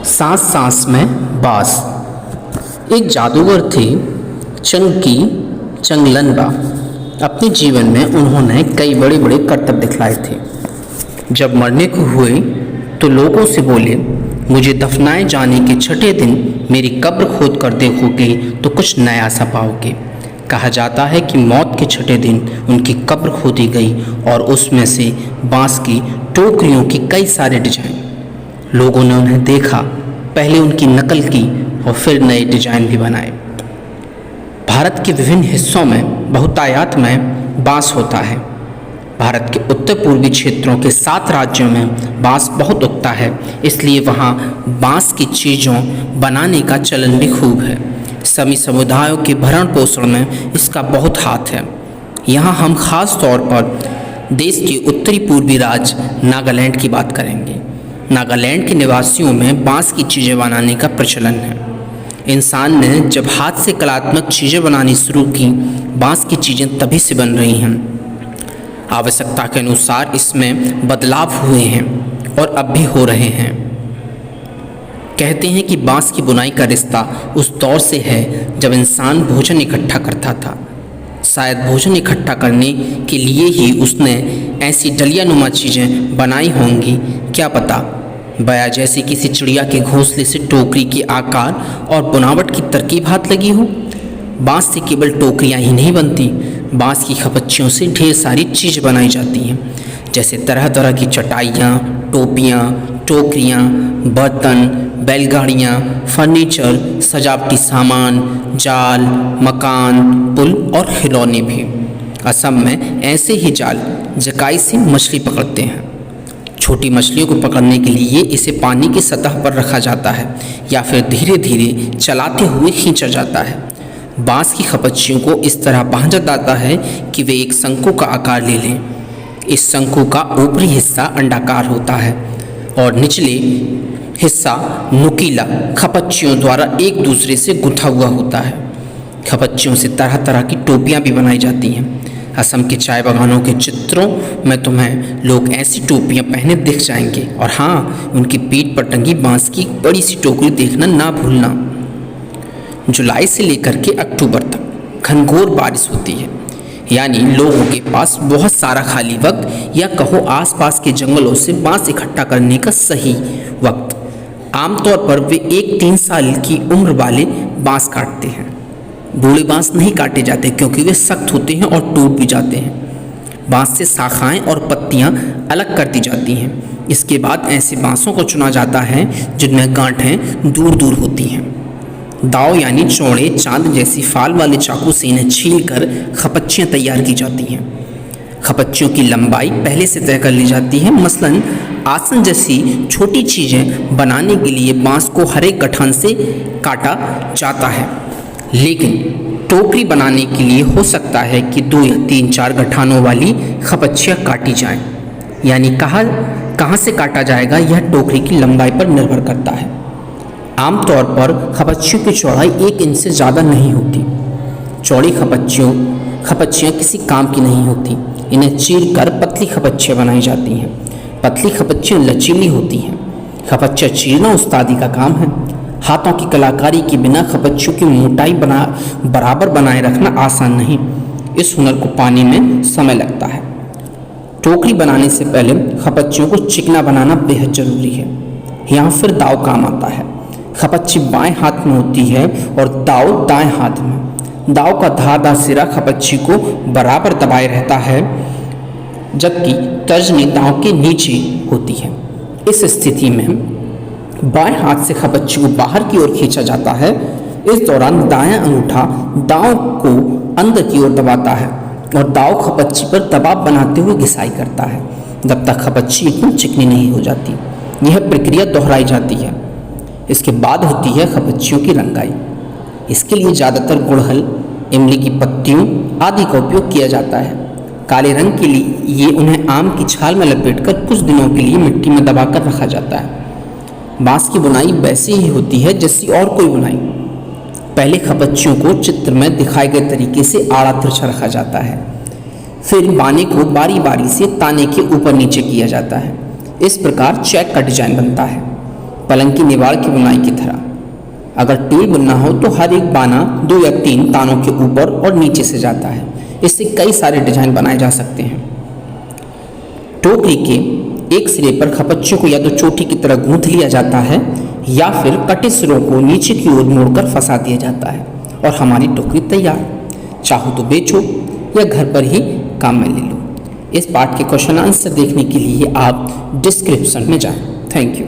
सांस सांस में बास। एक जादूगर थे चंकी चंगलनबा। अपने जीवन में उन्होंने कई बड़े बड़े करतब दिखलाए थे। जब मरने को हुए तो लोगों से बोले, मुझे दफनाए जाने के छठे दिन मेरी कब्र खोद कर देखोगे तो कुछ नया सा पाओगे। कहा जाता है कि मौत के छठे दिन उनकी कब्र खोदी गई और उसमें से बांस की टोकरियों की कई सारे डिजाइन। लोगों ने उन्हें देखा, पहले उनकी नकल की और फिर नए डिजाइन भी बनाए। भारत के विभिन्न हिस्सों में बहुतायत में बांस होता है। भारत के उत्तर पूर्वी क्षेत्रों के 7 राज्यों में बांस बहुत उगता है, इसलिए वहाँ बांस की चीज़ों बनाने का चलन भी खूब है। सभी समुदायों के भरण पोषण में इसका बहुत हाथ है। यहाँ हम खास तौर पर देश के उत्तरी पूर्वी राज्य नागालैंड की बात करेंगे। नागालैंड के निवासियों में बांस की चीज़ें बनाने का प्रचलन है। इंसान ने जब हाथ से कलात्मक चीज़ें बनानी शुरू की, बांस की चीज़ें तभी से बन रही हैं। आवश्यकता के अनुसार इसमें बदलाव हुए हैं और अब भी हो रहे हैं। कहते हैं कि बांस की बुनाई का रिश्ता उस दौर से है जब इंसान भोजन इकट्ठा करता था। शायद भोजन इकट्ठा करने के लिए ही उसने ऐसी डलिया नुमा चीज़ें बनाई होंगी, क्या पता। बया जैसी किसी चिड़िया के घोंसले से टोकरी के आकार और बनावट की तरकीब हाथ लगी हो। बांस से केवल टोकरियाँ ही नहीं बनती, बांस की खपच्चियों से ढेर सारी चीज़ बनाई जाती हैं, जैसे तरह तरह की चटाइयाँ, टोपियाँ, टोकरियाँ, बर्तन, बैलगाड़ियाँ, फर्नीचर, सजावटी सामान, जाल, मकान, पुल और खिलौने भी। असम में ऐसे ही जाल जकाई से मछली पकड़ते हैं। छोटी मछलियों को पकड़ने के लिए इसे पानी की सतह पर रखा जाता है या फिर धीरे धीरे चलाते हुए खींचा जाता है। बांस की खपच्चियों को इस तरह बांधा जाता है कि वे एक शंकु का आकार ले लें। इस शंकु का ऊपरी हिस्सा अंडाकार होता है और निचले हिस्सा नुकीला खपच्चियों द्वारा एक दूसरे से गुंथा हुआ होता है। खपच्चियों से तरह तरह की टोपियाँ भी बनाई जाती हैं। असम के चाय बागानों के चित्रों में तुम्हें लोग ऐसी टोपियाँ पहने दिख जाएंगे, और हाँ, उनकी पीठ पर टंगी बांस की बड़ी सी टोकरी देखना ना भूलना। जुलाई से लेकर के अक्टूबर तक घनघोर बारिश होती है, यानी लोगों के पास बहुत सारा खाली वक्त, या कहो आसपास के जंगलों से बांस इकट्ठा करने का सही वक्त। आमतौर पर वे 1-3 साल की उम्र वाले बांस काटते हैं। बूढ़े बांस नहीं काटे जाते क्योंकि वे सख्त होते हैं और टूट भी जाते हैं। बांस से शाखाएं और पत्तियां अलग कर दी जाती हैं। इसके बाद ऐसे बांसों को चुना जाता है जिनमें गांठें दूर दूर होती हैं। दाव यानी चौड़े चांद जैसी फाल वाले चाकू से इन्हें छीलकर खपच्चियाँ तैयार की जाती हैं। खपच्चियों की लंबाई पहले से तय कर ली जाती है। मसलन आसन जैसी छोटी चीज़ें बनाने के लिए बांस को हर एक गठान से काटा जाता है, लेकिन टोकरी बनाने के लिए हो सकता है कि 2 या 3-4 गठानों वाली खपच्चियाँ काटी जाएं। यानी कहाँ से काटा जाएगा यह टोकरी की लंबाई पर निर्भर करता है। आमतौर पर खपच्चियों की चौड़ाई 1 इंच से ज़्यादा नहीं होती। चौड़ी खपच्चियाँ किसी काम की नहीं होती। इन्हें चीर कर पतली खपच्चियाँ बनाई जाती हैं। पतली खपच्चियाँ लचीली होती हैं। खपच्चियाँ चीरना उस्तादी का काम है। हाथों की कलाकारी के बिना खपच्चियों की मोटाई बराबर बनाए रखना आसान नहीं। इस हुनर को पाने में समय लगता है। टोकरी बनाने से पहले खपच्चियों को चिकना बनाना बेहद ज़रूरी है। यहाँ फिर दाव काम आता है। खपच्ची बाएं हाथ में होती है और दाव दाएं हाथ में। दाव का धारदार सिरा खपच्ची को बराबर दबाए रहता है, जबकि तर्जनी दाव के नीचे होती है। इस स्थिति में बाएं हाथ से खपच्ची को बाहर की ओर खींचा जाता है। इस दौरान दायां अंगूठा दाव को अंदर की ओर दबाता है और दाव खपच्ची पर दबाव बनाते हुए घिसाई करता है जब तक खपच्ची एकदम चिकनी नहीं हो जाती। यह प्रक्रिया दोहराई जाती है। इसके बाद होती है खपच्चियों की रंगाई। इसके लिए ज़्यादातर गुड़हल, इमली की पत्तियों आदि का उपयोग किया जाता है। काले रंग के लिए उन्हें आम की छाल में लपेटकर कुछ दिनों के लिए मिट्टी में दबाकर रखा जाता है। बांस की बुनाई वैसी ही होती है जैसी और कोई बुनाई। पहले खपच्चियों को चित्र में दिखाए गए तरीके से आड़ा तिरछा रखा जाता है। फिर बाने को बारी बारी से ताने के ऊपर नीचे किया जाता है। इस प्रकार चेक का डिजाइन बनता है। पलंग की निवाड़ की बुनाई की तरह। अगर टूल बुनना हो तो हर एक बाना 2 या 3 तानों के ऊपर और नीचे से जाता है। इससे कई सारे डिजाइन बनाए जा सकते हैं। टोकरी के एक सिरे पर खपच्चों को या तो चोटी की तरह गूंथ लिया जाता है या फिर कटे सिरों को नीचे की ओर मोड़कर फंसा दिया जाता है और हमारी टोकरी तैयार। चाहो तो बेचो या घर पर ही काम में ले लो। इस पार्ट के क्वेश्चन आंसर देखने के लिए आप डिस्क्रिप्शन में जाएं। Thank you.